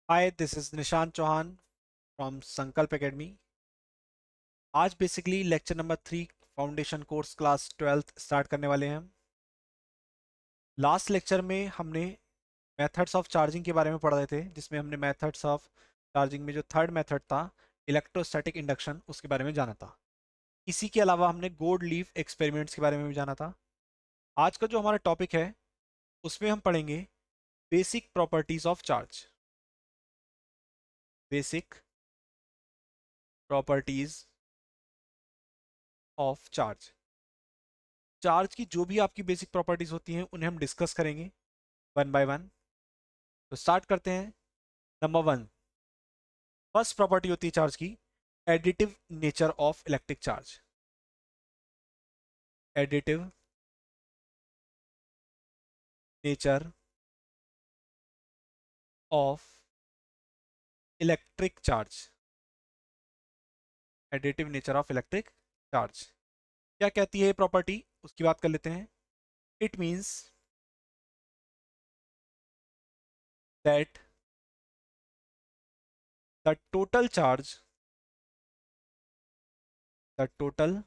Hi, this is Nishant Chauhan from Sankalp academy. आज basically lecture number 3 foundation course class 12th start करने वाले हैं हम। लास्ट लेक्चर में हमने मेथड्स ऑफ चार्जिंग के बारे में पढ़ रहे थे, जिसमें हमने मेथड्स ऑफ चार्जिंग में जो थर्ड मेथड था इलेक्ट्रोस्टैटिक इंडक्शन, उसके बारे में जाना था। इसी के अलावा हमने गोल्ड लीफ एक्सपेरिमेंट्स के बारे में भी जाना था। आज का जो हमारा टॉपिक है उसमें हम पढ़ेंगे basic properties of charge. Basic properties of charge. Charge की जो भी आपकी बेसिक प्रॉपर्टीज होती हैं उन्हें हम डिस्कस करेंगे वन बाय वन। तो स्टार्ट करते हैं। नंबर वन, फर्स्ट प्रॉपर्टी होती है चार्ज की additive nature of electric charge. Additive nature of electric charge. Additive nature of electric charge क्या कहती है ये प्रॉपर्टी, उसकी बात कर लेते हैं। It means that the total charge the total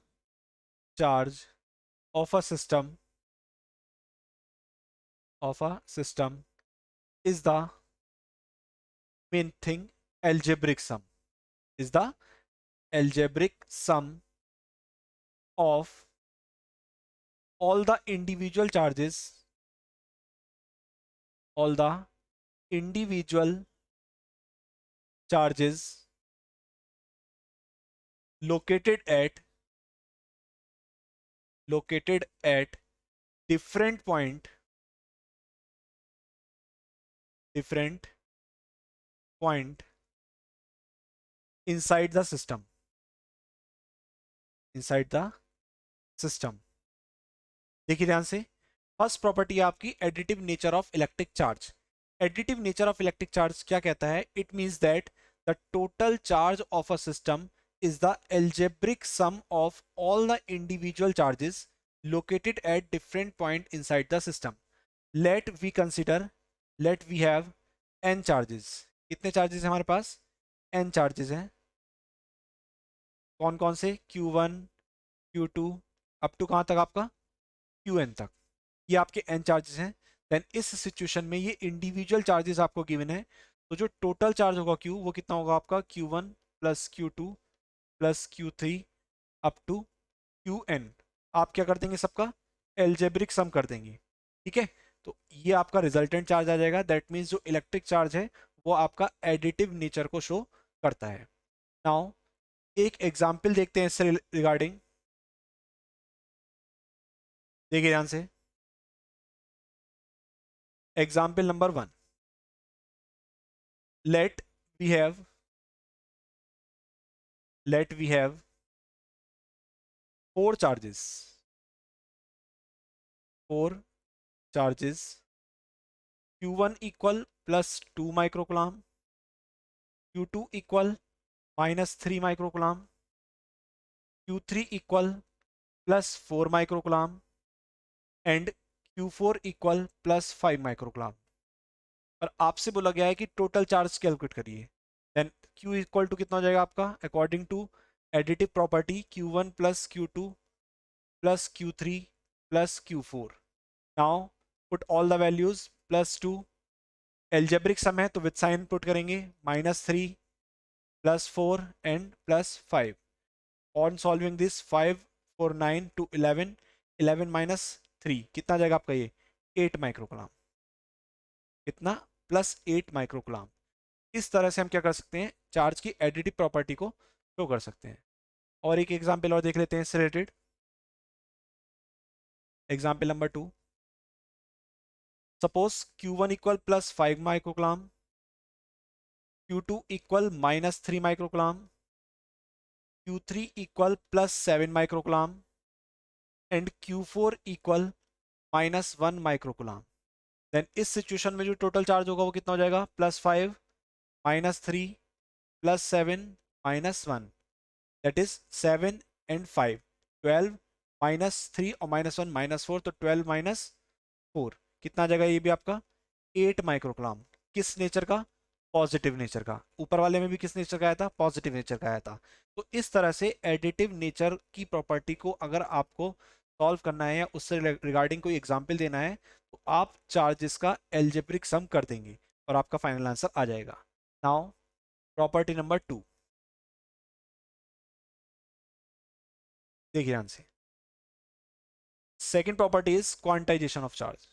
charge of a system is the main thing algebraic sum is the algebraic sum of all the individual charges, all the individual charges located at different different point inside the system, inside the system। देखिए ध्यान से, first property है आपकी additive nature of electric charge. Additive nature of electric charge क्या कहता है? It means that the total charge of a system is the algebraic sum of all the individual charges located at different point inside the system. Let we consider, let we have n charges। कितने charges हैं हमारे पास? n charges हैं। कौन कौन से? Q1, Q2 up to कहाँ तक आपका? Qn तक। ये आपके n चार्जेस हैं। देन इस सिचुएशन में ये इंडिविजुअल चार्जेस आपको गिवन है, तो जो टोटल चार्ज होगा Q, वो कितना होगा आपका? Q1 plus Q2 plus Q3 up to Qn। आप क्या कर देंगे? सबका एल्जेब्रिक सम कर देंगे। ठीक है, तो ये आपका रिजल्टेंट चार्ज आ जाएगा। दैट मीन्स जो इलेक्ट्रिक चार्ज है वो आपका एडिटिव नेचर को शो करता है। नाउ एक एग्जाम्पल देखते हैं इससे रिगार्डिंग। देखिए ध्यान से, example number 1। Let we have let we have four charges q1 equal plus 2 microcoulomb, q2 equal minus 3 microcoulomb, q3 equal plus 4 microcoulomb and q4 equal plus 5 microcoulomb। और आपसे बोला गया है कि टोटल चार्ज कैलकुलेट करिए। देन q इक्वल टू कितना हो जाएगा आपका? According to additive property q1 plus Q2 plus Q3 plus Q4। Now put all the values plus 2। Algebraic sum है तो विद साइन पुट करेंगे, -3 plus 4 and plus 5। On solving this 5 4 9 to 11, 11 minus 3 कितना जाएगा आपका? ये 8 माइक्रोकुलाम। कितना? Plus 8 microcoulomb. इस तरह से हम क्या कर सकते हैं? चार्ज की एडिटिव प्रॉपर्टी को शो कर सकते हैं। और एक एग्जाम्पल और देख लेते हैं इससे related. Example number 2। Suppose Q1 equal plus 5 microcoulomb, Q2 equal minus 3 microcoulomb, Q3 equal plus 7 microcoulomb and Q4 equal minus 1 microcoulomb. Then इस सिचुएशन में जो टोटल चार्ज होगा वो कितना हो जाएगा? +5 -3 +7 -1, दैट इज 7 एंड 5, 12 -3 और -1 -4, तो 12 -4 कितना आ जाएगा? ये भी आपका 8 माइक्रोकुलाम। किस नेचर का? पॉजिटिव नेचर का। ऊपर वाले में भी किस नेचर का आया था? पॉजिटिव नेचर का आया था। तो इस तरह से एडिटिव नेचर की प्रॉपर्टी को अगर आपको सॉल्व करना है या उससे रिगार्डिंग कोई एग्जाम्पल देना है, तो आप चार्जेस का एल्जेब्रिक सम कर देंगे और आपका फाइनल आंसर आ जाएगा। नाउ प्रॉपर्टी नंबर 2, देखिए ध्यान से। Second property is quantization of charge.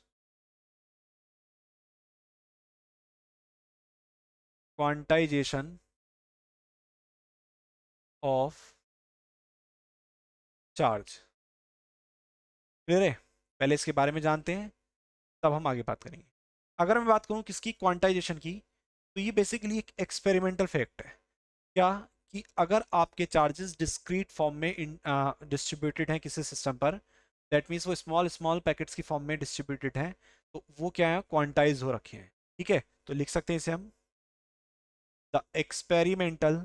Quantization of charge. Clear है? पहले इसके बारे में जानते हैं, तब हम आगे बात करेंगे। अगर मैं बात करूं किसकी, क्वांटाइजेशन की, तो ये बेसिकली एक एक्सपेरिमेंटल फैक्ट है। क्या? कि अगर आपके चार्जेस डिस्क्रीट फॉर्म में डिस्ट्रीब्यूटेड हैं किसी सिस्टम पर, दैट मीन्स वो स्मॉल स्मॉल पैकेट्स की फॉर्म में डिस्ट्रीब्यूटेड हैं, तो वो क्या है? क्वांटाइज हो रखे हैं। ठीक है, तो लिख सकते हैं इसे हम, the experimental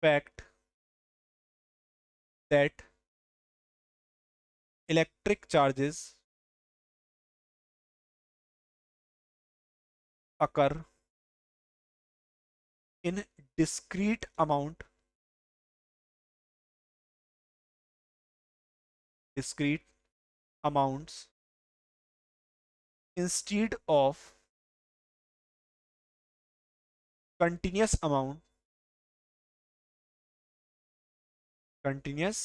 fact that electric charges occur in discrete amount, discrete amounts instead of continuous amount, continuous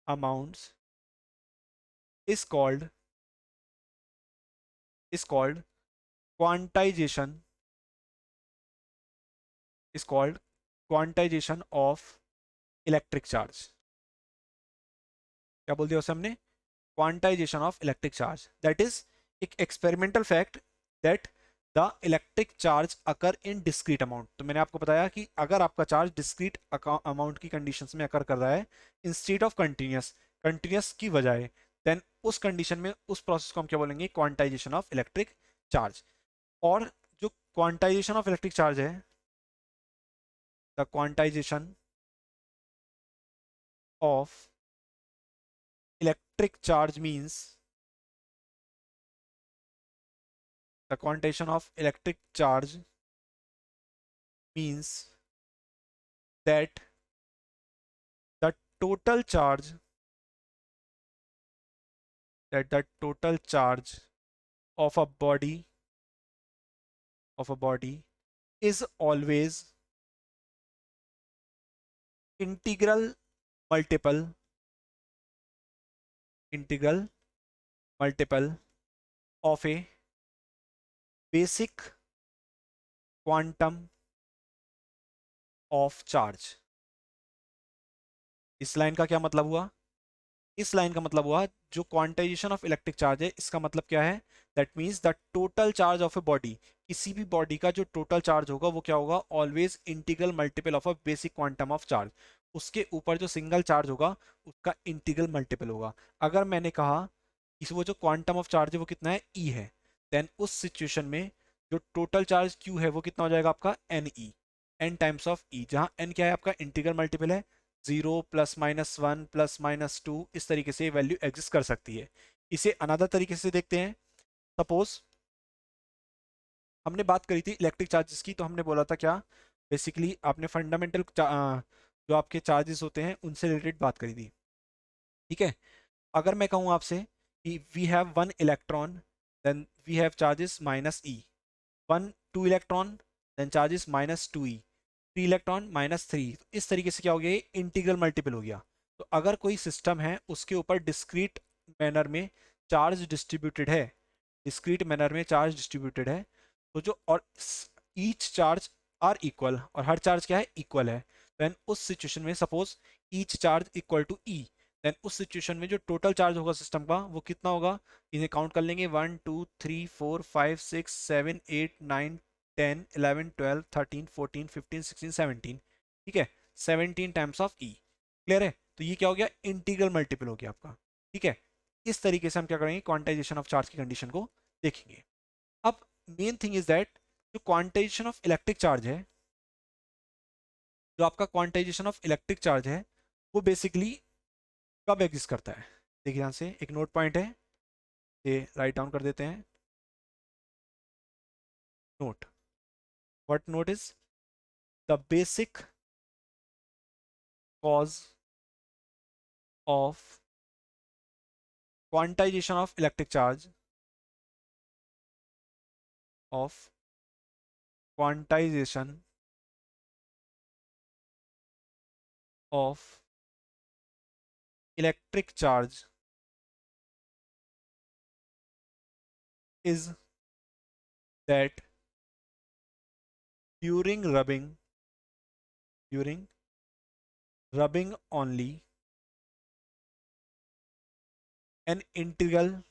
amounts is called, is called quantization, is called quantization of electric charge। क्या बोल दिया उसे हमने? Quantization of electric charge, that is एक experimental fact that the electric charge occur in discrete amount. तो मैंने आपको बताया कि अगर आपका चार्ज डिस्क्रीट अमाउंट की कंडीशंस में अकर कर रहा है इंस्टेड ऑफ कंटिन्यूस, कंटिन्यूस की बजाय, देन उस कंडीशन में उस प्रोसेस को हम क्या बोलेंगे? Quantization of electric charge. और जो क्वांटाइजेशन ऑफ इलेक्ट्रिक चार्ज है, the quantization of electric charge means, the quantitation of electric charge means that the total charge, that the total charge of a body, of a body is always integral multiple, integral multiple of a basic quantum of charge। इस line का क्या मतलब हुआ? इस line का मतलब हुआ जो क्वांटाइजेशन ऑफ इलेक्ट्रिक चार्ज है, इसका मतलब क्या है? That means the total charge of a body, किसी भी बॉडी का जो टोटल चार्ज होगा वो क्या होगा? Always integral multiple of a basic quantum of charge. उसके ऊपर जो सिंगल चार्ज होगा उसका इंटीग्रल मल्टीपल होगा। अगर मैंने कहा कि वो जो क्वांटम ऑफ चार्ज है वो कितना है? ई है, देन उस सिचुएशन में जो टोटल चार्ज क्यू है वो कितना हो जाएगा आपका? N e, n times of e, जहाँ एन क्या है आपका? इंटीग्रल मल्टीपल है। 0 प्लस माइनस 1 प्लस माइनस 2, इस तरीके से वैल्यू एग्जिस्ट कर सकती है। इसे अनदर तरीके से देखते हैं। सपोज हमने बात करी थी इलेक्ट्रिक चार्जेस की, तो हमने बोला था क्या? बेसिकली आपने फंडामेंटल जो आपके चार्जेस होते हैं उनसे रिलेटेड बात करी थी। ठीक है, अगर मैं कहूँ आपसे कि we have one electron, then we have charges minus e, one two electron, then charges minus two e, three electron minus three, इस तरीके से क्या हो गया? ये इंटीग्रल मल्टीपल हो गया। तो अगर कोई सिस्टम है उसके ऊपर डिस्क्रीट मैनर में चार्ज डिस्ट्रीब्यूटेड है, डिस्क्रीट मैनर में चार्ज डिस्ट्रीब्यूटेड है, तो जो और ईच चार्ज आर इक्वल, और हर चार्ज क्या है? इक्वल है। देन उस सिचुएशन में suppose each charge equal to e, then उस सिचुएशन में जो टोटल चार्ज होगा सिस्टम का वो कितना होगा? इन्हें काउंट कर लेंगे, 1 2 3 4 5 6 7 8 9 10 11 12 13 14 15 16 17। ठीक है, 17 टाइम्स ऑफ ई। क्लियर है? तो ये क्या हो गया? इंटीग्रल मल्टीपल हो गया आपका। ठीक है, इस तरीके से हम क्या करेंगे? क्वांटाइजेशन ऑफ चार्ज की कंडीशन को देखेंगे। अब मेन थिंग इज दैट जो क्वांटाइजेशन ऑफ इलेक्ट्रिक चार्ज है, जो आपका क्वांटाइजेशन ऑफ इलेक्ट्रिक चार्ज है, वो बेसिकली कब एग्जिस्ट करता है? देखिए यहाँ से एक नोट पॉइंट है, ये राइट डाउन कर देते हैं। note. What note is? The basic cause of quantization of electric charge, of quantization of electric charge is that during rubbing only, an integral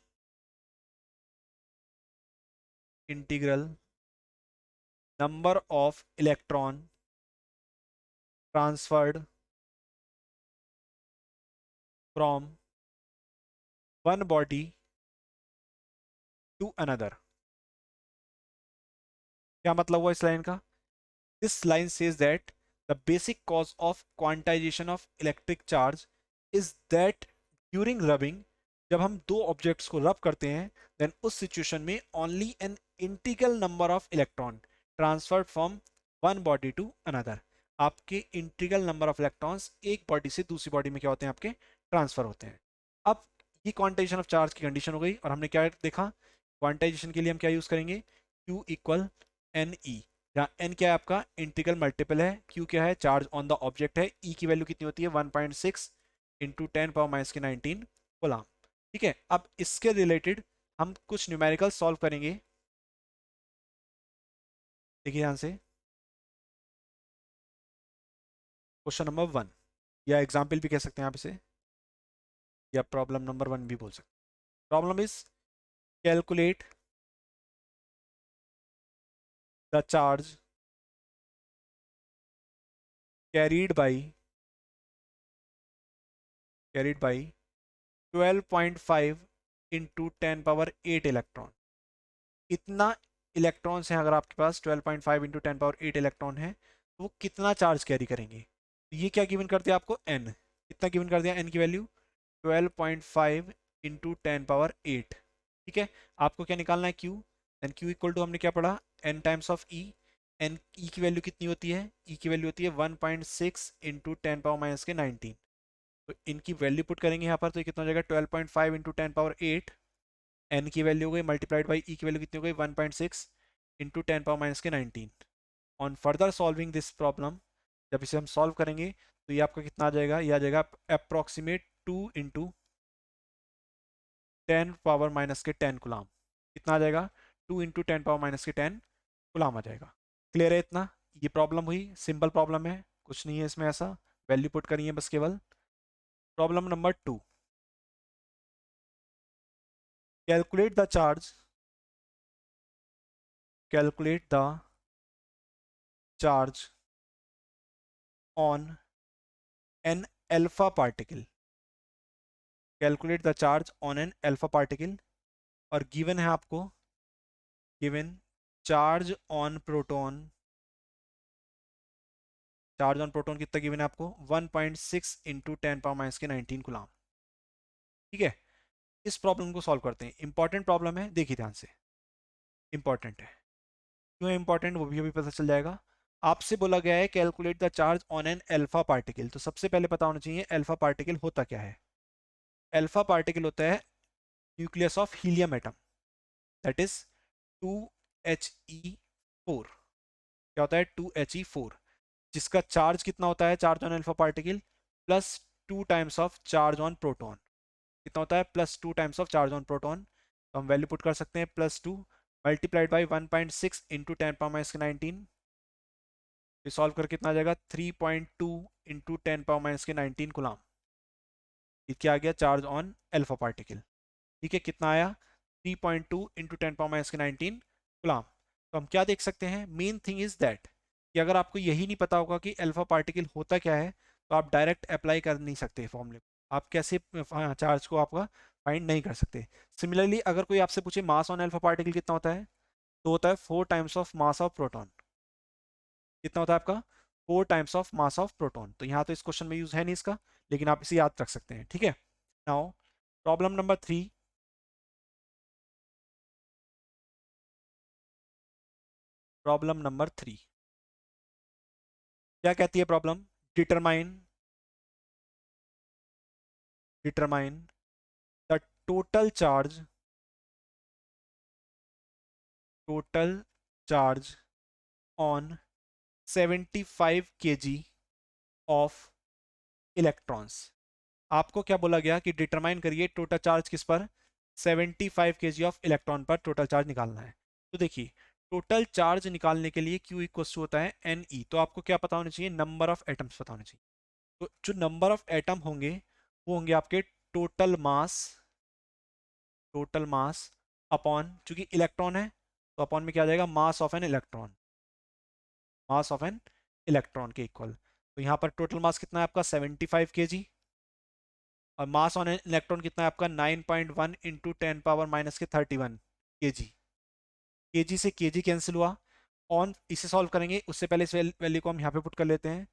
number of electron transferred from one body to another. क्या मतलब हुआ इस line का? This line says that the basic cause of quantization of electric charge is that during rubbing, जब हम दो objects को रब करते हैं, then उस सिचुएशन में only an integral number of electron transferred from one body to another. आपके इंटीग्रल नंबर ऑफ इलेक्ट्रॉन्स एक बॉडी से दूसरी बॉडी में क्या होते हैं? आपके ट्रांसफर होते हैं. अब ये क्वांटाइजेशन ऑफ चार्ज की कंडीशन हो गई और हमने क्या देखा? क्वांटाइजेशन के लिए हम क्या यूज करेंगे? Q इक्वल एन ई, जहाँ n क्या है? आपका इंटीग्रल मल्टीपल है, q क्या है? चार्ज ऑन द ऑब्जेक्ट है, e की वैल्यू कितनी होती है? 1.6 इंटू 10⁻⁻19 कूलम. ठीक है, अब इसके रिलेटेड हम कुछ न्यूमेरिकल सॉल्व करेंगे. देखिए ध्यान से, क्वेश्चन नंबर 1 या एग्जाम्पल भी कह सकते हैं आप इसे, या प्रॉब्लम नंबर 1 भी बोल सकते हैं. Problem is calculate the charge carried by 12.5 into 10⁸ electron. इतना इलेक्ट्रॉन्स हैं अगर आपके पास 12.5 इंटू 10⁸ इलेक्ट्रॉन है, तो वो कितना चार्ज कैरी करेंगे? तो ये क्या गिवन कर दिया आपको? n. कितना गिवन कर दिया? n की वैल्यू 12.5 इंटू 10⁸. ठीक है, आपको क्या निकालना है? q. Then q equal to हमने क्या पढ़ा? n times of e. n e की वैल्यू कितनी होती है? e की वैल्यू होती है 1.6 इंटू 10⁻⁻19. तो इनकी वैल्यू पुट करेंगे यहाँ पर, तो ये कितना हो जाएगा? 12.5 इंटू 10⁸. n की वैल्यू हो गई मल्टीप्लाइड बाई e की वैल्यू कितनी हो गई? 1.6 into 10⁻⁻19. On further solving this problem, जब इसे हम सॉल्व करेंगे तो ये आपका कितना आ जाएगा? ये आ जाएगा अप्रोक्सीमेट 2 इंटू 10⁻⁻10 गुलाम. कितना आ जाएगा? 2 इंटू 10⁻⁻10 गुलाम आ जाएगा. क्लियर है इतना? ये प्रॉब्लम हुई, सिंपल प्रॉब्लम है, कुछ नहीं है इसमें ऐसा, वैल्यू पुट करिए बस केवल. Problem number 2, calculate the charge on an alpha particle. Calculate the charge on an alpha particle, और गिवन है आपको, given charge on proton. Charge on proton कितना गिवन है आपको? 1.6 इंटू 10⁻⁻19 गुलाम. ठीक है, इस प्रॉब्लम को सॉल्व करते हैं. इंपॉर्टेंट प्रॉब्लम है, देखिए ध्यान से, इंपॉर्टेंट है. क्यों है इंपॉर्टेंट वो भी अभी पता चल जाएगा. आपसे बोला गया है calculate the charge on an alpha particle, तो सबसे पहले पता होना चाहिए अल्फा पार्टिकल होता क्या है. अल्फा पार्टिकल होता है nucleus of helium atom, that is 2He4. क्या होता है? 2He4, जिसका चार्ज कितना होता है? Charge on alpha particle plus 2 times of charge on proton. कितना होता है? Plus 2 times of charge on proton. तो हम वैल्यू पुट कर सकते हैं +2 मल्टीप्लाइड बाई 1.6 इंटू 10⁻⁻19. सॉल्व करके कितना आ जाएगा? 3.2 इंटू 10⁻⁻19 गुलाम. ये क्या आ गया? Charge on alpha particle. ठीक है, कितना आया? 3.2 इंटू 10⁻⁻19 गुलाम. तो हम क्या देख सकते हैं? मेन थिंग इज दैट कि अगर आपको यही नहीं पता होगा कि अल्फा पार्टिकल होता क्या है, तो आप डायरेक्ट अप्लाई कर नहीं सकते फॉर्मूले. आप कैसे चार्ज को आपका फाइंड नहीं कर सकते. सिमिलरली अगर कोई आपसे पूछे मास ऑन अल्फा पार्टिकल कितना होता है, तो होता है 4 times of mass of proton. कितना होता है आपका? 4 times of mass of proton. तो यहाँ तो इस क्वेश्चन में यूज है नहीं इसका, लेकिन आप इसे याद रख सकते हैं. ठीक है, now problem number 3. Problem number 3 क्या कहती है problem? Determine determine the total charge on 75 kg of electrons. आपको क्या बोला गया कि डिटरमाइन करिए टोटल चार्ज किस पर? 75 kg ऑफ इलेक्ट्रॉन पर टोटल चार्ज निकालना है। तो देखिए, टोटल चार्ज निकालने के लिए Q इक्वल्स टू होता है Ne। तो आपको क्या पता होना चाहिए? नंबर ऑफ एटम्स पता होना चाहिए। तो जो नंबर ऑफ एटम होंगे वो होंगे आपके टोटल मास अपॉन, चूंकि इलेक्ट्रॉन है तो अपॉन में क्या आ जाएगा? मास ऑफ एन इलेक्ट्रॉन के इक्वल। तो यहाँ पर टोटल मास कितना है आपका? 75 kg। और मास ऑन एन इलेक्ट्रॉन कितना है आपका? 9.1 इंटू 10⁻⁻31 kg। kg से kg कैंसिल हुआ। ऑन इसे सॉल्व करेंगे उससे पहले इस वैल्यू को हम यहाँ पे पुट कर लेते हैं।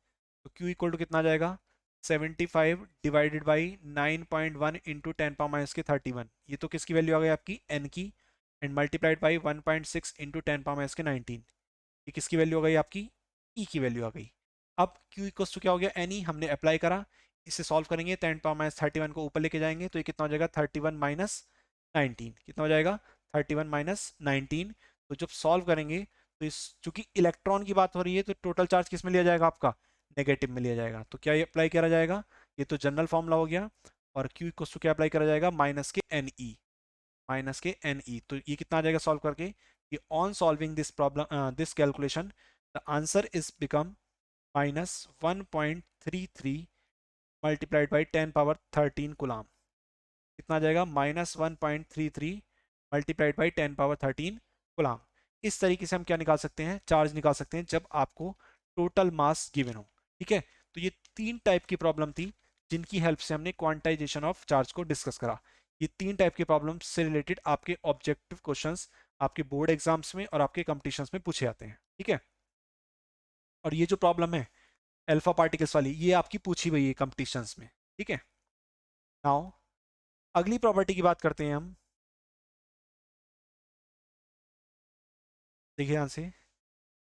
तो Q इक्वल टू कितना आ जाएगा? 75 डिवाइडेड बाई 9.1 इंटू 10⁻31। ये तो किसकी वैल्यू आ गई आपकी? n की। And multiplied by 1.6 into 10⁻19। ये किसकी वैल्यू आ गई आपकी? E की वैल्यू आ गई। अब Q इक्वल्स टू क्या हो गया? Ne हमने अप्लाई करा। इसे सॉल्व करेंगे 10⁻31 को ऊपर लेके जाएंगे तो ये कितना हो जाएगा? 31 माइनस 19। कितना हो जाएगा? 31 माइनस 19। तो जब सॉल्व करेंगे तो इस, चूंकि इलेक्ट्रॉन की बात हो रही है तो टोटल चार्ज किस में लिया जाएगा आपका? नेगेटिव में लिया जाएगा। तो क्या ये अप्लाई करा जाएगा? ये तो जनरल फॉर्मूला हो गया। और Q इक्वल्स टू क्या अप्लाई करा जाएगा? माइनस के Ne। तो ये कितना आ जाएगा सॉल्व करके? कि on solving this problem this calculation the answer is become -1.33 multiplied by 10⁻13 coulomb. कितना आ जाएगा? -1.33 मल्टीप्लाइड बाई 10⁻13 कूलाम। इस तरीके से हम क्या निकाल सकते हैं? चार्ज निकाल सकते हैं जब आपको टोटल मास गिवन हो। ठीक है, तो ये 3 टाइप की प्रॉब्लम थी जिनकी हेल्प से हमने क्वांटाइजेशन ऑफ चार्ज को डिस्कस करा। ये 3 टाइप की प्रॉब्लम से रिलेटेड आपके ऑब्जेक्टिव क्वेश्चंस आपके बोर्ड एग्जाम्स में और आपके कंपटीशंस में पूछे जाते हैं। ठीक है, और ये जो प्रॉब्लम है अल्फा पार्टिकल्स वाली, ये आपकी पूछी हुई है कंपटीशंस में। ठीक है, नाउ अगली प्रॉपर्टी की बात करते हैं हम। देखिए यहां से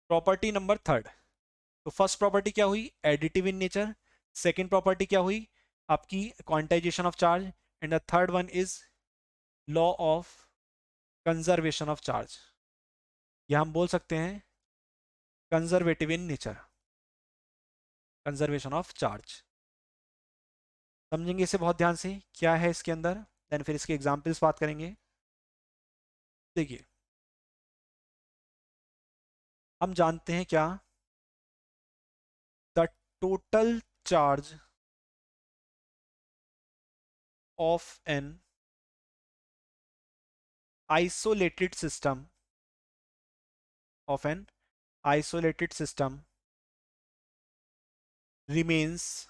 प्रॉपर्टी नंबर 3। तो फर्स्ट प्रॉपर्टी क्या हुई? Additive in nature. Second property क्या हुई? आपकी quantization of charge. And the third one is law of conservation of charge, या हम बोल सकते हैं conservative in nature, conservation of charge. समझेंगे इसे बहुत ध्यान से क्या है इसके अंदर, देन फिर इसके एग्जाम्पल्स बात करेंगे। देखिए, हम जानते हैं क्या? The total charge of an isolated system of an isolated system remains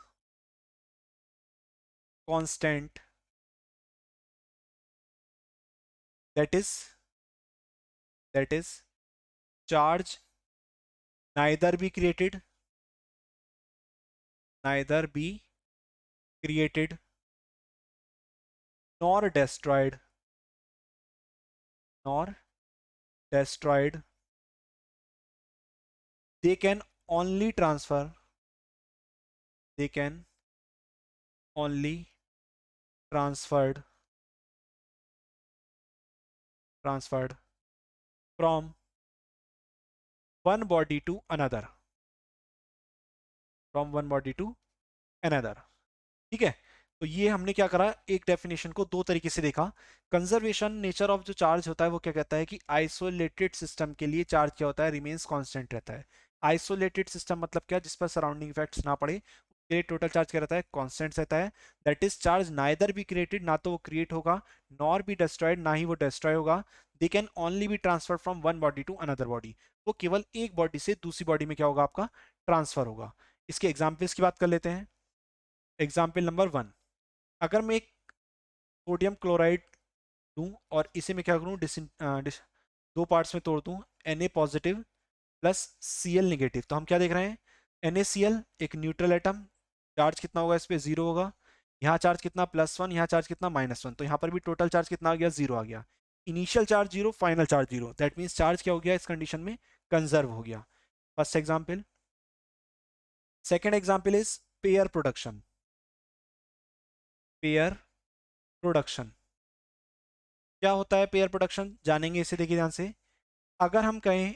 constant, that is charge neither be created nor destroyed. They can only transferred from one body to another, ठीक है, तो ये हमने क्या करा? एक डेफिनेशन को दो तरीके से देखा। कंजर्वेशन नेचर ऑफ जो चार्ज होता है वो क्या कहता है कि आइसोलेटेड सिस्टम के लिए चार्ज क्या होता है? रिमेन्स कांस्टेंट रहता है। आइसोलेटेड सिस्टम मतलब क्या? जिस पर सराउंडिंग इफेक्ट्स ना पड़े, उसके लिए टोटल चार्ज क्या रहता है? कांस्टेंट रहता है। That is charge neither be created, ना तो वो क्रिएट होगा, नॉर बी डिस्ट्रॉयड, ना ही वो डिस्ट्रॉय होगा। They can only be transfer from one body to another body. वो केवल एक बॉडी से दूसरी बॉडी में क्या होगा? आपका ट्रांसफर होगा। इसके एग्जाम्पल्स की बात कर लेते हैं। एग्जाम्पल नंबर 1, अगर मैं एक सोडियम क्लोराइड लूँ और इसे मैं क्या करूँ? दो पार्ट्स में तोड़ दूँ, Na positive plus Cl negative. तो हम क्या देख रहे हैं? NaCl एक न्यूट्रल एटम, चार्ज कितना होगा इस पे? 0 होगा। यहाँ चार्ज कितना? +1, यहाँ चार्ज कितना? -1। तो यहाँ पर भी टोटल चार्ज कितना आ गया? 0 आ गया। Initial charge 0, final charge 0। That means charge क्या हो गया इस कंडीशन में? कंजर्व हो गया। First example. Second example is pair production. Pair production क्या होता है? पेयर प्रोडक्शन जानेंगे इसे, देखिए ध्यान से। अगर हम कहें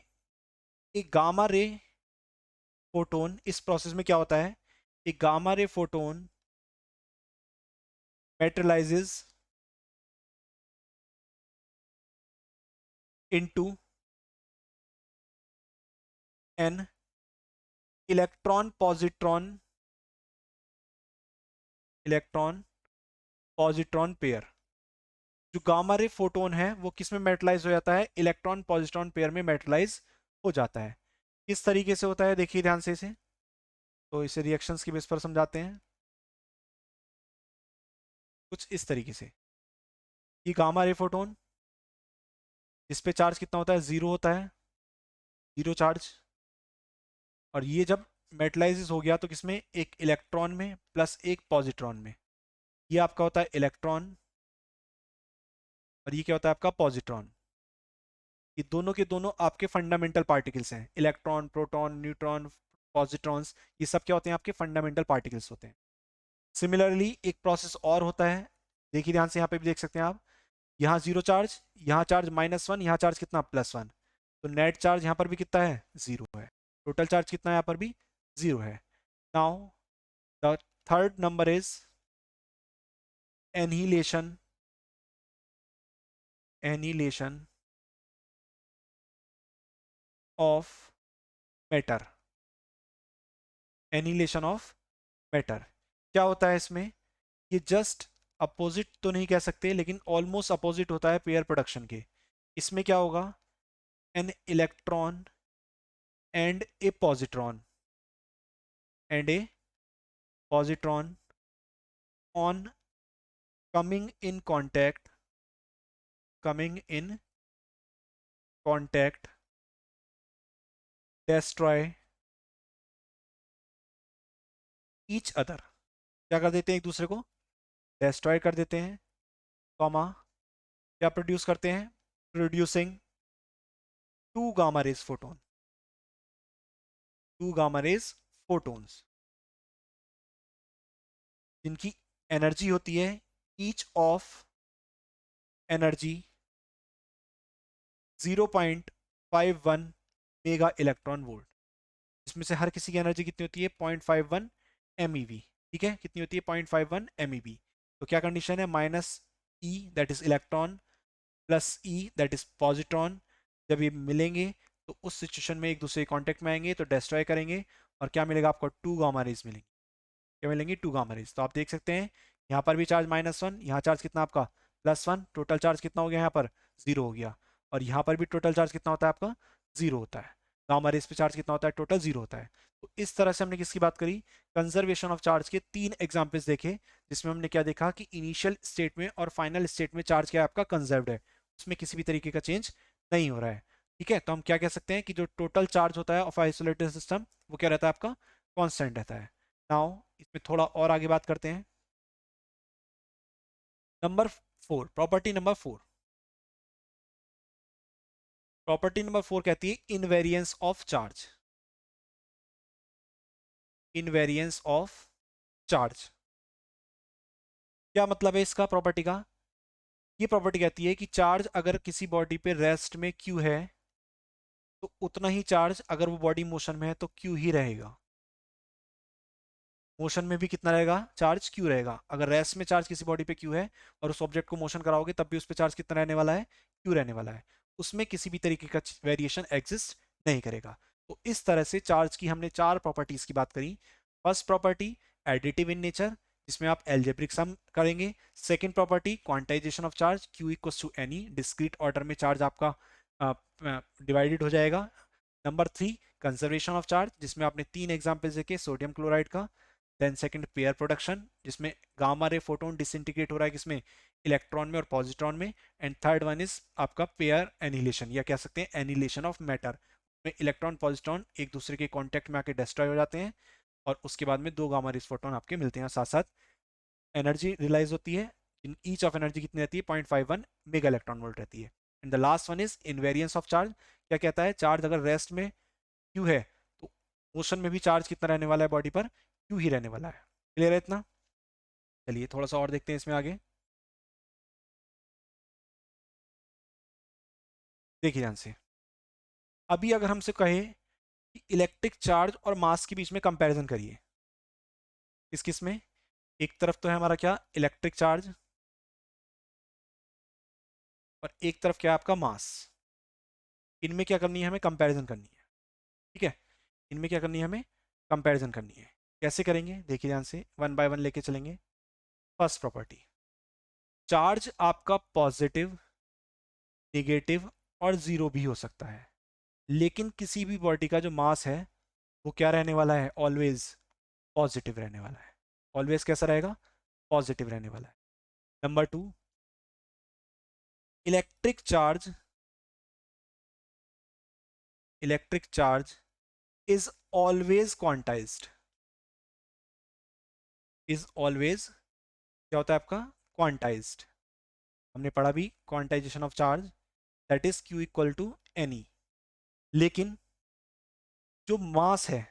एक गामा रे फोटोन, इस प्रोसेस में क्या होता है, एक gamma ray photon materializes into an electron positron, electron positron pair. जो गामा रे फोटोन है वो किस में मेटलाइज हो जाता है? इलेक्ट्रॉन पॉजिट्रॉन पेयर में मेटलाइज हो जाता है। किस तरीके से होता है देखिए ध्यान से इसे। तो इसे रिएक्शंस की बेस पर समझाते हैं कुछ इस तरीके से। ये गामा रे फोटोन, इस पे चार्ज कितना होता है? जीरो होता है, जीरो चार्ज। और ये जब मेटलाइज हो गया तो किसमें? एक इलेक्ट्रॉन में प्लस एक पॉजिट्रॉन में। ये आपका होता है इलेक्ट्रॉन और ये क्या होता है आपका? पॉजिट्रॉन। ये दोनों के दोनों आपके फंडामेंटल पार्टिकल्स हैं। इलेक्ट्रॉन, प्रोटॉन, न्यूट्रॉन, पॉजिट्रॉन्स, ये सब क्या होते हैं? आपके फंडामेंटल पार्टिकल्स होते हैं। सिमिलरली एक प्रोसेस और होता है, देखिए ध्यान से, यहाँ पे भी देख सकते हैं आप। यहाँ जीरो चार्ज, यहाँ चार्ज -1, यहाँ चार्ज कितना? +1। तो नेट चार्ज यहाँ पर भी कितना है? जीरो है। टोटल चार्ज कितना है यहाँ पर भी? जीरो है। Now the third number is annihilation, annihilation of matter, annihilation of matter. क्या होता है इसमें? ये जस्ट अपोजिट तो नहीं कह सकते लेकिन ऑलमोस्ट अपोजिट होता है पेयर प्रोडक्शन के। इसमें क्या होगा? An electron and A positron, and A positron on coming in contact, coming in contact destroy each other. क्या कर देते हैं? एक दूसरे को डिस्ट्रॉय कर देते हैं, कॉमा क्या प्रोड्यूस करते हैं? Producing two gamma rays photon, two gamma rays photons, जिनकी एनर्जी होती है each of energy 0.51 mega electron volt. इसमें से हर किसी की एनर्जी कितनी होती है? 0.51 MeV। ठीक है, कितनी होती है? 0.51 MeV। तो क्या कंडीशन है? -E that is electron plus E that is positron, जब ये मिलेंगे तो उस सिचुएशन में एक दूसरे के कांटेक्ट में आएंगे तो डिस्ट्रॉय करेंगे और क्या मिलेगा आपको? टू गामा रेज मिलेंगी। क्या मिलेंगी? Two gamma rays. तो आप देख सकते हैं यहाँ पर भी चार्ज -1, यहाँ चार्ज कितना आपका? +1। टोटल चार्ज कितना हो गया यहाँ पर? जीरो हो गया। और यहाँ पर भी टोटल चार्ज कितना होता है आपका? जीरो होता है। गामा रेज पे चार्ज कितना होता है? टोटल जीरो होता है। तो इस तरह से हमने किसकी बात करी? कंजर्वेशन ऑफ चार्ज के 3 एग्जाम्पल्स देखे, जिसमें हमने क्या देखा कि इनिशियल स्टेट में और फाइनल स्टेट में चार्ज क्या है आपका? कंजर्व्ड है, उसमें किसी भी तरीके का चेंज नहीं हो रहा है। ठीक है, तो हम क्या कह सकते हैं कि जो टोटल चार्ज होता है ऑफ आइसोलेटेड सिस्टम वो क्या रहता है आपका? कांस्टेंट रहता है। नाउ इसमें थोड़ा और आगे बात करते हैं। Number 4, property number 4, property number 4 कहती है invariance of charge, invariance of charge. क्या मतलब है इसका प्रॉपर्टी का? ये प्रॉपर्टी कहती है कि चार्ज अगर किसी बॉडी पे रेस्ट में क्यू है तो उतना ही चार्ज अगर वो बॉडी मोशन में है तो क्यू ही रहेगा। मोशन में भी कितना रहेगा? चार्ज क्यू रहेगा। अगर रेस्ट में चार्ज किसी बॉडी पे क्यू है और उस ऑब्जेक्ट को मोशन कराओगे तब भी उस पर चार्ज कितना रहने वाला है? क्यू रहने वाला है। उसमें किसी भी तरीके का वेरिएशन एग्जिस्ट नहीं करेगा। तो इस तरह से चार्ज की हमने 4 प्रॉपर्टीज की बात करी। First property additive in nature, जिसमें आप एल्जेब्रिक सम करेंगे। Second property quantization of charge, Q equals to n e, discrete order में चार्ज आपका डिवाइडेड हो जाएगा। नंबर 3 कंजर्वेशन ऑफ चार्ज, जिसमें आपने 3 एग्जाम्पल्स देखे सोडियम क्लोराइड का। देन सेकंड पेयर प्रोडक्शन, जिसमें गामा रे फोटोन डिसइंटीग्रेट हो रहा है किसमें? इलेक्ट्रॉन में और पॉजिट्रॉन में। एंड थर्ड वन इज आपका पेयर एनिहिलेशन, या कह सकते हैं एनिहिलेशन ऑफ मैटर, में इलेक्ट्रॉन पॉजिट्रॉन एक दूसरे के कांटेक्ट में आके डिस्ट्रॉय हो जाते हैं और उसके बाद में 2 गामा रेज फोटोन आपके मिलते हैं। साथ साथ एनर्जी रिलाइज होती है, ईच ऑफ एनर्जी कितनी रहती है? 0.51 मेगा इलेक्ट्रॉन वोल्ट रहती है। And the last one is invariance of charge. क्या कहता है, चार्ज अगर रेस्ट में क्यू है तो मोशन में भी चार्ज कितना रहने वाला है बॉडी पर, क्यू ही रहने वाला है। क्लियर है इतना? चलिए थोड़ा सा और देखते हैं इसमें आगे। देखिए ध्यान से, अभी अगर हमसे कहे कि इलेक्ट्रिक चार्ज और मास के बीच में कंपैरिजन करिए, किस किस में, एक तरफ तो है हमारा क्या, इलेक्ट्रिक चार्ज, और एक तरफ क्या है आपका मास। इनमें क्या करनी है, हमें कंपैरिजन करनी है। ठीक है, इनमें क्या करनी है, हमें कंपैरिजन करनी है। कैसे करेंगे, देखिए ध्यान से, वन बाय वन लेके चलेंगे। फर्स्ट प्रॉपर्टी, चार्ज आपका पॉजिटिव, नेगेटिव और जीरो भी हो सकता है, लेकिन किसी भी बॉडी का जो मास है वो क्या रहने वाला है, ऑलवेज पॉजिटिव रहने वाला है। ऑलवेज कैसा रहेगा, पॉजिटिव रहने वाला है। Number two, electric charge, electric charge is always quantized, is always क्या होता है आपका, क्वांटाइज्ड। हमने पढ़ा भी quantization of charge, that is Q equal to n e. लेकिन जो मास है,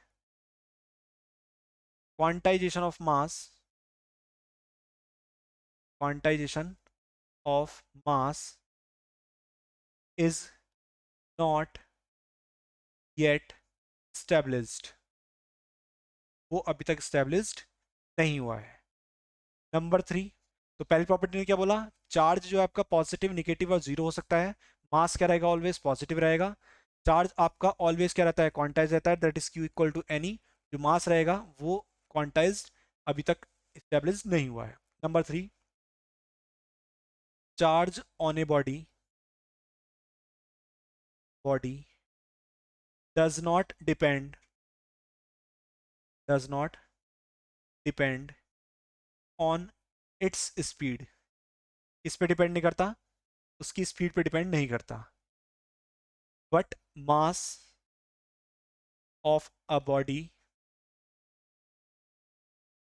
quantization of mass, quantization of mass is not yet established, वो अभी तक स्टेब्लिश्ड नहीं हुआ है। नंबर थ्री, तो पहली प्रॉपर्टी ने क्या बोला, चार्ज जो है आपका पॉजिटिव, निगेटिव और जीरो हो सकता है, मास क्या रहेगा, ऑलवेज पॉजिटिव रहेगा। चार्ज आपका ऑलवेज क्या रहता है, क्वांटाइज रहता है, that is Q equal to n e. जो मास रहेगा वो क्वांटाइज्ड अभी तक स्टेब्लिश नहीं हुआ है। Number three, charge on a body, body does not depend, does not depend on its speed, किस पे डिपेंड नहीं करता, उसकी स्पीड पे डिपेंड नहीं करता, but mass of a body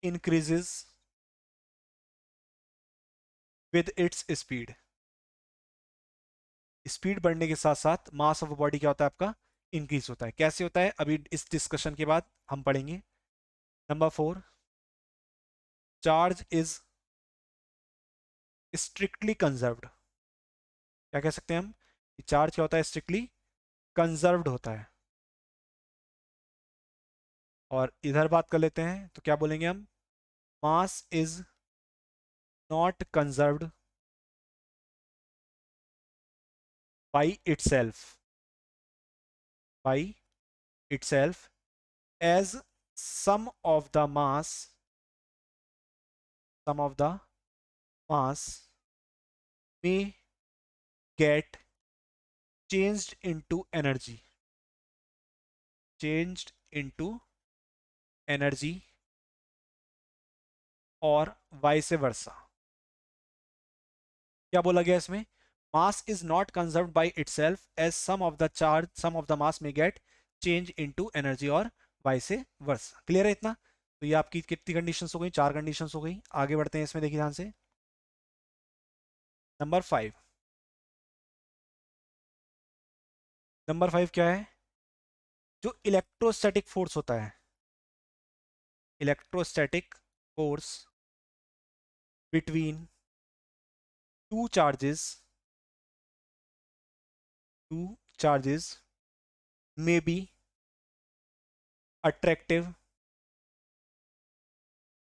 increases with its speed, speed बढ़ने के साथ साथ मास ऑफ बॉडी क्या होता है आपका, इंक्रीज होता है। कैसे होता है, अभी इस डिस्कशन के बाद हम पढ़ेंगे। Number four, charge is strictly conserved, क्या कह सकते हैं हम, चार्ज क्या होता है, स्ट्रिक्टली कंजर्व्ड होता है। और इधर बात कर लेते हैं तो क्या बोलेंगे हम, mass is not conserved by itself, by itself as some of the mass, some of the mass may get changed into energy, changed into energy और वाइस वर्सा। क्या बोला गया इसमें, mass is not conserved by itself as some of the charge, some of the mass may get change into energy और vice versa. Clear है इतना? तो ये आपकी कितनी कंडीशंस हो गई, चार कंडीशंस हो गई। आगे बढ़ते हैं इसमें, देखिए ध्यान से। नंबर फाइव, नंबर फाइव क्या है, जो इलेक्ट्रोस्टैटिक फोर्स होता है, electrostatic force between two charges, two charges may be attractive,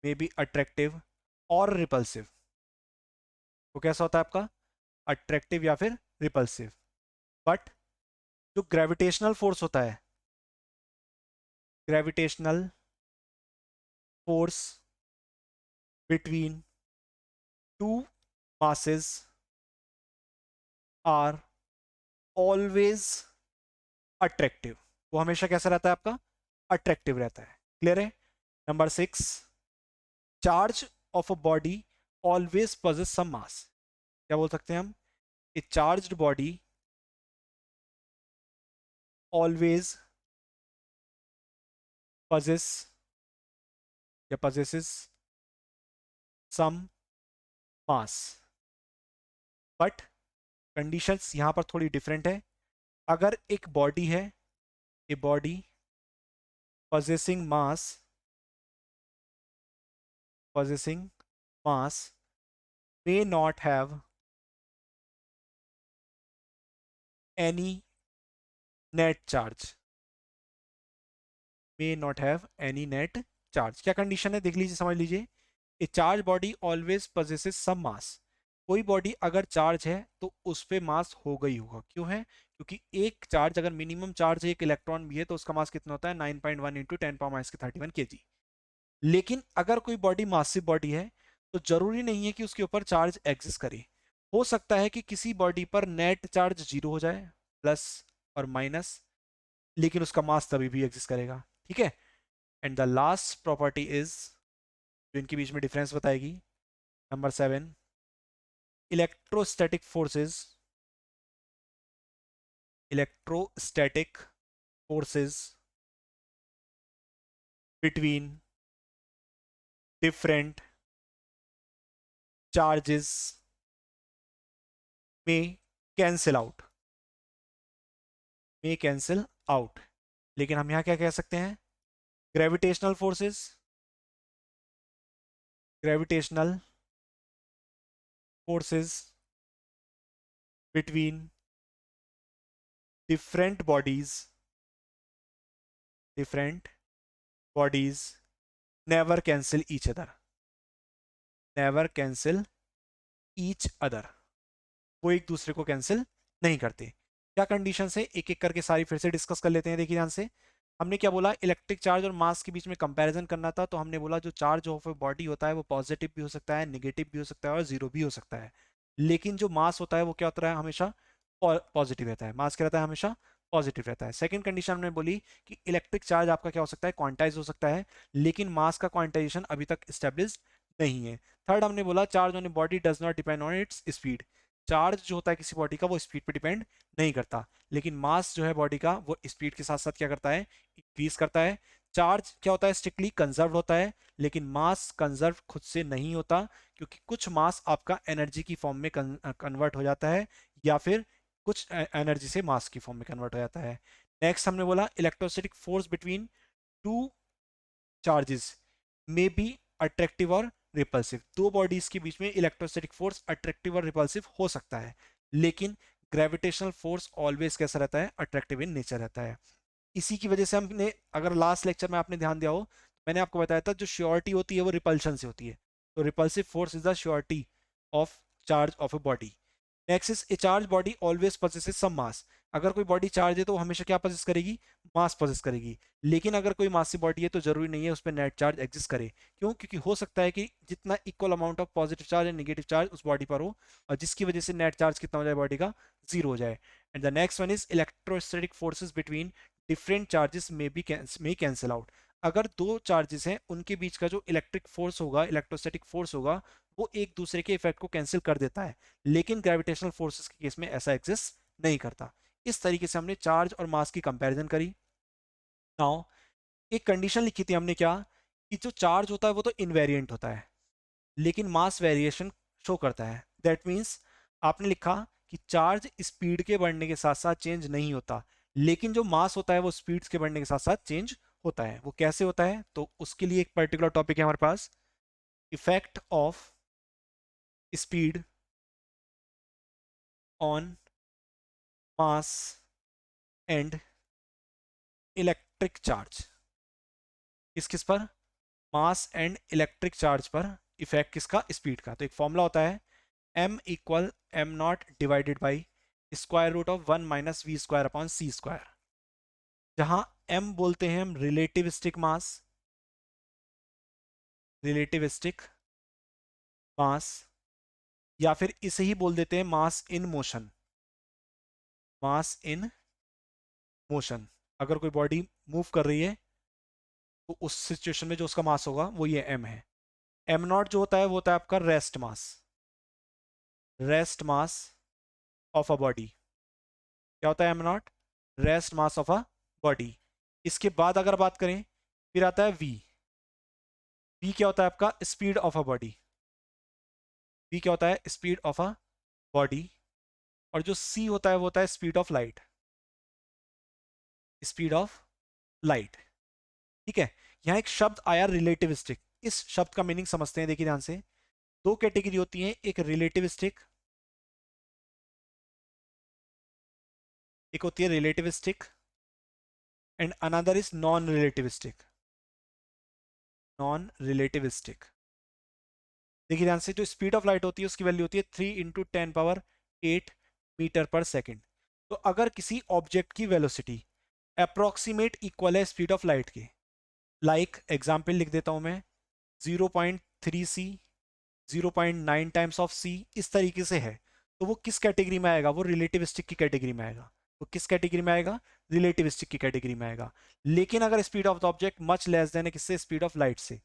may be attractive और रिपल्सिव। तो कैसा होता है आपका, अट्रैक्टिव या फिर रिपल्सिव। बट जो ग्रेविटेशनल फोर्स होता है, gravitational force between two masses are always attractive, वो हमेशा कैसा रहता है आपका, अट्रैक्टिव रहता है। क्लियर है? Number six, charge of a body always possess some mass, क्या बोल सकते हैं हम, a charged body always possess या possesses some mass, but conditions यहाँ पर थोड़ी डिफरेंट है। अगर एक बॉडी है, a body possessing mass may not have any net charge, may not have any net charge। क्या कंडीशन है देख लीजिए, समझ लीजिए। ए चार्ज बॉडी ऑलवेज possesses सम मास। कोई बॉडी अगर चार्ज है तो उस पे मास होगा ही होगा। क्यों है? क्योंकि एक चार्ज अगर मिनिमम चार्ज है, एक इलेक्ट्रॉन भी है, तो उसका मास कितना होता है? 9.1 इंटू 10 पावर - 31 kg। लेकिन अगर कोई बॉडी मासिव बॉडी है तो जरूरी नहीं है कि उसके ऊपर चार्ज एग्जिस्ट करे। हो सकता है कि किसी बॉडी पर नेट चार्ज जीरो हो जाए, प्लस और माइनस, लेकिन उसका मास तभी भी एग्जिस्ट करेगा। ठीक है। And the last property is, जो इनके बीच में डिफरेंस बताएगी, number 7, electrostatic forces, electrostatic forces between different charges में कैंसिल आउट, में कैंसिल आउट। लेकिन हम यहां क्या कह सकते हैं? Gravitational forces, gravitational forces between different bodies, different bodies never cancel each other, never cancel each other. वो एक दूसरे को कैंसिल नहीं करते। क्या कंडीशन है, एक एक करके सारी फिर से डिस्कस कर लेते हैं। देखिए ध्यान से, हमने क्या बोला? इलेक्ट्रिक चार्ज और मास के बीच में कंपैरिजन करना था। तो हमने बोला जो चार्ज ऑफ ए बॉडी होता है वो पॉजिटिव भी हो सकता है, नेगेटिव भी हो सकता है और जीरो भी हो सकता है। लेकिन जो मास होता है वो क्या होता है? हमेशा पॉजिटिव रहता है। मास क्या रहता है? हमेशा पॉजिटिव रहता है। सेकंड कंडीशन हमने बोली कि इलेक्ट्रिक चार्ज आपका क्या हो सकता है? क्वांटाइज हो सकता है, लेकिन मास का क्वांटाइजेशन अभी तक स्टेब्लिश नहीं है। थर्ड हमने बोला charge on a body does not depend on its speed. Charge जो होता है किसी बॉडी का वो स्पीड पे डिपेंड नहीं करता, लेकिन मास जो है बॉडी का वो स्पीड के साथ साथ क्या करता है? इंक्रीज करता है। चार्ज क्या होता है? स्ट्रिक्टली कंजर्व होता है, लेकिन मास कंजर्व खुद से नहीं होता, क्योंकि कुछ मास आपका एनर्जी की फॉर्म में कन्वर्ट हो जाता है, या फिर कुछ एनर्जी से मास की फॉर्म में कन्वर्ट हो जाता है। नेक्स्ट हमने बोला electrostatic force between two charges may be attractive और रिपल्सिव। दो बॉडीज के बीच में इलेक्ट्रोस्टैटिक फोर्स अट्रैक्टिव और रिपल्सिव हो सकता है, लेकिन ग्रेविटेशनल फोर्स ऑलवेज कैसा रहता है? अट्रैक्टिव इन नेचर रहता है। इसी की वजह से हमने, अगर लास्ट लेक्चर में आपने ध्यान दिया हो, मैंने आपको बताया था जो श्योरिटी होती है वो रिपल्शन से होती है। तो repulsive force is the surety of charge of a body. Next is a charge body always possesses some mass. अगर कोई बॉडी चार्ज है तो वो हमेशा क्या पोजेस करेगी? मास पोजेस करेगी। लेकिन अगर कोई मासी बॉडी है तो जरूरी नहीं है उस पर नेट चार्ज एग्जिस्ट करे। क्यों? क्योंकि हो सकता है कि जितना equal amount of positive charge and negative charge उस बॉडी पर हो, और जिसकी वजह से नेट चार्ज कितना हो जाए बॉडी का? जीरो हो जाए। And the next one is electrostatic forces between different charges में कैंसिल आउट। अगर दो चार्जेस हैं उनके बीच का जो इलेक्ट्रिक फोर्स होगा, इलेक्ट्रोस्टैटिक फोर्स होगा, वो एक दूसरे के इफेक्ट को कैंसिल कर देता है, लेकिन ग्रेविटेशनल फोर्सेस के केस में ऐसा एग्जिस्ट नहीं करता। इस तरीके से हमने चार्ज और मास की कंपैरिजन करी। नाउ एक कंडीशन लिखी थी हमने, क्या? कि जो चार्ज होता है वो तो इनवेरिएंट होता है, लेकिन मास वेरिएशन शो करता है। दैट मीन्स आपने लिखा कि चार्ज स्पीड के बढ़ने के साथ साथ चेंज नहीं होता, लेकिन जो मास होता है वो स्पीड के बढ़ने के साथ साथ चेंज होता है। वो कैसे होता है? तो उसके लिए एक पर्टिकुलर टॉपिक है हमारे पास, effect of speed on mass and electric charge. किस किस पर? मास एंड इलेक्ट्रिक चार्ज पर इफेक्ट किसका? स्पीड का। तो एक फॉर्मूला होता है m equal m not divided by square root of 1 - v² upon c², जहां m बोलते हैं हम रिलेटिविस्टिक मास, रिलेटिविस्टिक मास, या फिर इसे ही बोल देते हैं मास in motion, mass in motion. अगर कोई बॉडी मूव कर रही है तो उस सिचुएशन में जो उसका मास होगा वो ये m है। एम नॉट जो होता है वो होता है आपका rest mass, rest mass of a body. क्या होता है am not? Rest mass of a body. इसके बाद अगर बात करें, फिर आता है वी। वी क्या होता है आपका? Speed of a body. V क्या होता है? Speed of a body. और जो c होता है वो होता है speed of light, speed of light. ठीक है, यहाँ एक शब्द आया रिलेटिविस्टिक, इस शब्द का मीनिंग समझते हैं, देखिए ध्यान से। दो कैटेगरी होती है, एक रिलेटिविस्टिक, एक होती है relativistic and another is non relativistic, non relativistic. देखिए ध्यान से, जो स्पीड ऑफ लाइट होती है उसकी वैल्यू होती है 3 × 10⁸ मीटर पर सेकेंड। तो अगर किसी ऑब्जेक्ट की वेलोसिटी अप्रोक्सीमेट इक्वल है स्पीड ऑफ लाइट के, लाइक एग्जाम्पल लिख देता हूं मैं, 0.3 c, 0.9 टाइम्स ऑफ c, इस तरीके से है, तो वो किस कैटेगरी में आएगा? वो रिलेटिविस्टिक की कैटेगरी में आएगा। वो किस कैटेगरी में आएगा? रिलेटिविस्टिक की कैटेगरी में आएगा। लेकिन अगर speed of the object much less than है किससे? स्पीड ऑफ लाइट से,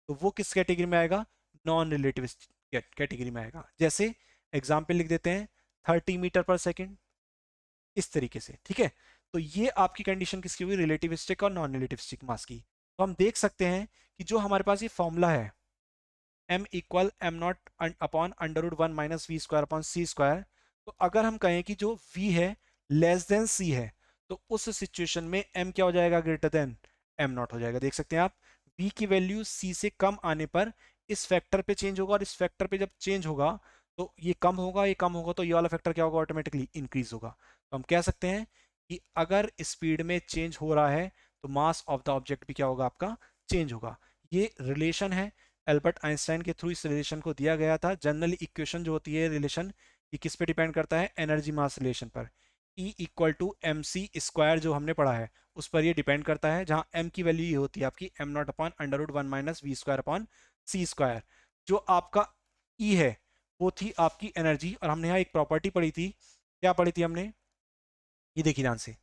तो वो किस कैटेगरी में आएगा? नॉन रिलेटिविस्टिक कैटेगरी में आएगा। जैसे एग्जाम्पल लिख देते हैं 30 मीटर पर सेकेंड, इस तरीके से। ठीक है, तो ये आपकी कंडीशन किसकी हुई? रिलेटिविस्टिक और नॉन रिलेटिविस्टिक मास की। तो हम देख सकते हैं कि जो हमारे पास ये फॉर्मूला है, m equal m not upon √1 - v² / c², तो अगर हम कहें कि जो v है लेस देन c है, तो उस सिचुएशन में m क्या हो जाएगा? ग्रेटर देन m0 हो जाएगा। देख सकते हैं आप, v की वैल्यू c से कम आने पर इस फैक्टर पे चेंज होगा, और इस फैक्टर पे जब चेंज होगा तो ये कम होगा, ये कम होगा, तो ये वाला फैक्टर क्या होगा? ऑटोमेटिकली इंक्रीज होगा। तो हम कह सकते हैं कि अगर स्पीड में चेंज हो रहा है तो मास ऑफ द ऑब्जेक्ट भी क्या होगा? आपका चेंज होगा। ये रिलेशन है, एल्बर्ट आइंस्टाइन के थ्रू इस रिलेशन को दिया गया था। जनरली इक्वेशन जो होती है रिलेशन, ये किस पे डिपेंड करता है? एनर्जी मास रिलेशन पर। E equal to m c square जो हमने पढ़ा है उस पर ये डिपेंड करता है, जहां m की वैल्यू ये होती है आपकी m0 अपॉन √1 - v²/c²। जो आपका E है वो थी आपकी एनर्जी, और हमने यहाँ एक प्रॉपर्टी पढ़ी थी। क्या पढ़ी थी हमने? ये देखिए ध्यान से,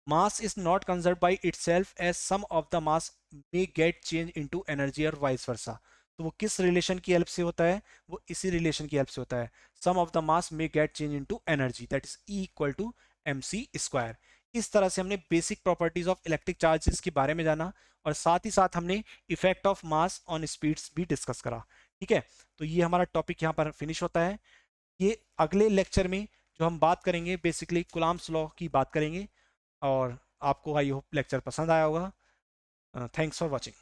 mass is not conserve by itself as some of the mass may get change into energy और वाइस वर्सा। तो वो किस रिलेशन की हेल्प से होता है? वो इसी रिलेशन की हेल्प से होता है, some of the mass may get change into energy, that is E equal to mc²। इस तरह से हमने basic properties of electric charges के बारे में जाना, और साथ ही साथ हमने effect of mass on speeds भी डिस्कस करा। ठीक है, तो ये हमारा टॉपिक यहाँ पर फिनिश होता है। ये अगले लेक्चर में जो हम बात करेंगे बेसिकली कुलाम्स लॉ की बात करेंगे, और आपको आई होप लेक्चर पसंद आया होगा। Thanks for watching.